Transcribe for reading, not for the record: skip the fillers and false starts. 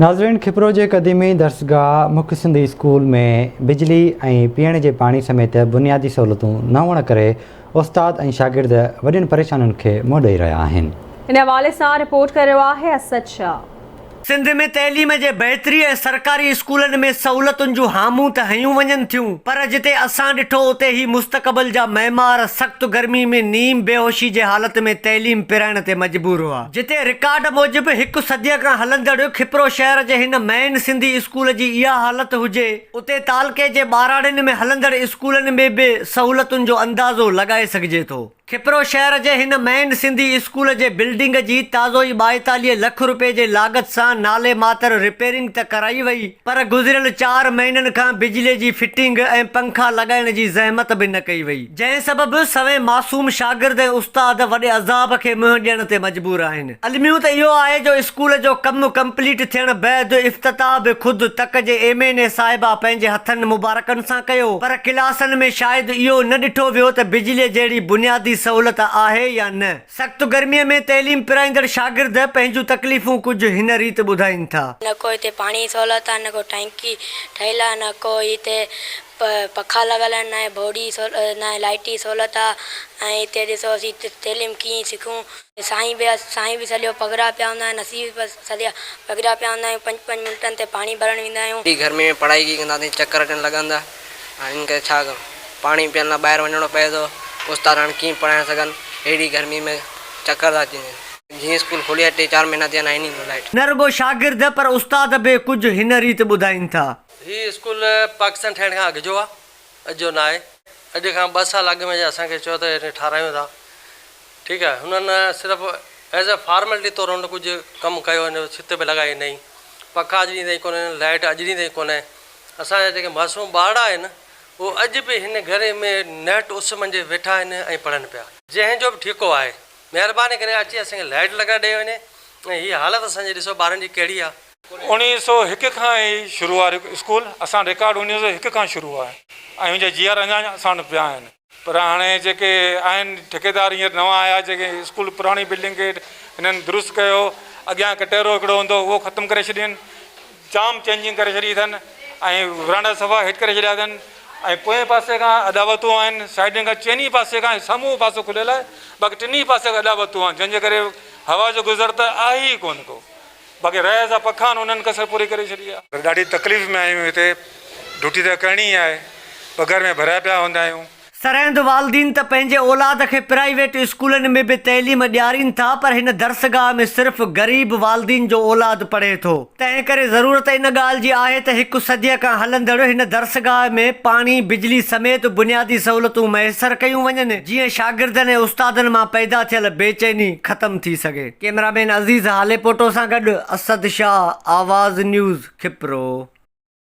नाज़रीन, खिपरो जे क़दीमी दर्सगाह मुख्य सिंधी स्कूल में बिजली ऐं पीअण जे पाणी समेत बुनियादी सहूलतूं न हुअण करे उस्ताद ऐं शागिर्द वॾियुनि परेशानियुनि खे मुंहुं ॾेई रहिया आहिनि। इन हवाले सां रिपोर्ट करे रहियो आहे असद शाह। सिंध में तइलीम जे बहितरी ऐं सरकारी स्कूलनि में सहूलतुनि जूं हामूं त हयूं वञनि थियूं, पर जिते असां ॾिठो उते ही मुस्तक़बिल जा महिमार सख़्त गर्मी में नीम बेहोशी जे हालत में तइलीम पिराइण ते मजबूर हुआ। जिते रिकॉर्ड मूजिबि हिकु सदीअ खां हलंदड़ खिपरो शहर जे हिन मेन सिंधी स्कूल जी इहा हालत हुजे, उते तालके जे ॿाराड़ियुनि में हलंदड़ स्कूलनि में बि सहूलतुनि जो अंदाज़ो लॻाए सघिजे थो। खिपरो शहर जे हिन मेन सिंधी स्कूल जे बिल्डिंग जी ताज़ो ई 42 लख रुपए जे लागत सां नाले मातर रिपेयरिंग त कराई वई, पर गुज़िरियल 4 महीननि खां बिजली जी फिटिंग ऐं पंखा लॻाइण जी ज़हमत बि न कई वई, जंहिं सबबि सवे मासूम शागिर्द ऐं उस्ताद वॾे अज़ाब खे मुंहुं ॾियण ते मजबूर आहिनि। अलमियूं त इहो आहे जो स्कूल जो कमु कंप्लीट थियण बैदि इफ़्तिताह बि ख़ुदि तक जे MNA साहिबा पंहिंजे हथनि मुबारकनि सां कयो, पर क्लासनि में शायदि इहो न ॾिठो वियो त बिजलीअ जहिड़ी बुनियादी सहूलत आहे या न। सख़्त गर्मीअ में तइलीम पिराईंदड़ शागिर्द पंहिंजूं तकलीफ़ूं कुझु हिन रीति ॿुधाइनि था। न को हिते पाणी जी सहूलत आहे, न को टैंकी ठहियल आहे, न को हिते पखा लॻल आहिनि, न बोडी न लाइट जी सहूलत आहे। ऐं हिते ॾिसो असीं तइलीम कीअं सिखूं। साईं बि सॼो पगड़ा पिया हूंदा आहिनि, असीं बि सॼा पगड़ा पिया हूंदा आहियूं। 5-5 मिंटनि ते पाणी भरणु वेंदा आहियूं। घर में पढ़ाई की कंदासीं चक्कर अचणु लॻंदा, हिन करे छा कयूं, पाणी पीअण लाइ ॿाहिरि वञिणो पए थो। उस्ताद हाणे कीअं पढ़ाए सघनि, अहिड़ी गर्मी में चक्कर था अचनि। जीअं स्कूल खोलिया 3-4 महीना थिया आहिनि लाइट। न रुगो शागिर्द पर उस्ताद बि कुझु हिन रीति ॿुधाइनि था। हीउ स्कूल पाकिस्तान ठहिण खां अॻु जो आहे, अॼु जो न आहे। अॼु खां 2 साल अॻु में असांखे चयो त हिन ठारायूं था, ठीकु आहे। हुननि सिर्फ़ु एज़ अ फॉर्मेलिटी तौरु हुन कुझु कमु कयो, हिन छित बि लॻाई नई, पखा अॼु ॾींहुं ताईं कोन्हे, लाइट अॼु ॾींहुं ताईं कोन्हे। असांजा जेके मासूम ॿार आहिनि उहो अॼु बि हिन घर में नेट उस मंझि वेठा आहिनि ऐं पढ़नि पिया। जंहिंजो बि ठीको आहे, महिरबानी करे अची असांखे लाइट लॻाए ॾे वञे। ऐं हीअ हालत असांजी ॾिसो ॿारनि जी कहिड़ी आहे। 1901 खां ई शुरू आहे स्कूल, असां रिकॉर्ड 1901 खां शुरू आहे ऐं मुंहिंजा GR अञा असां वटि पिया आहिनि। पर हाणे जेके आहिनि ठेकेदार हींअर नवां आया, जेके स्कूल पुराणी बिल्डिंग खे हिननि दुरुस्त कयो, अॻियां कटेरो हिकिड़ो हूंदो उहो ख़तमु करे छॾियनि, जाम चेंजिंग करे छॾी अथनि ऐं वरांडा सफ़ा हेठि करे छॾिया अथनि। ऐं पोएं पासे खां अदावतूं आहिनि, साइडनि खां चइनी पासे खां साम्हूं पासो खुलियल आहे, बाक़ी 3 पासे खां अदावतूं आहिनि, जंहिंजे करे हवा जो गुज़र त आहे ई कोन को। बाक़ी रहिया जा पखा आहिनि, उन्हनि कसर पूरी करे छॾी आहे। ॾाढी तकलीफ़ में आहियूं, हिते ड्यूटी त करणी आहे, पघर में भरिया पिया हूंदा आहियूं। सरहिंद वालदीन त पंहिंजे औलाद खे प्राइवेट स्कूलनि में बि तइलीम ॾियारीनि था, पर हिन दर्सगाह में सिर्फ़ु ग़रीब वालदीन जो औलाद पढ़े थो। तंहिं करे ज़रूरत इन ॻाल्हि जी आहे त हिकु सदीअ खां हलंदड़ हिन दर्सगाह में पाणी बिजली समेत बुनियादी सहूलतूं मैसर कयूं वञनि, जीअं शागिर्दनि ऐं उस्तादनि मां पैदा थियल बेचैनी ख़तमु थी सघे। कैमरामैन अज़ीज़ हालेपोटो सां गॾु असद शाह, आवाज़ न्यूज़, खिपरो।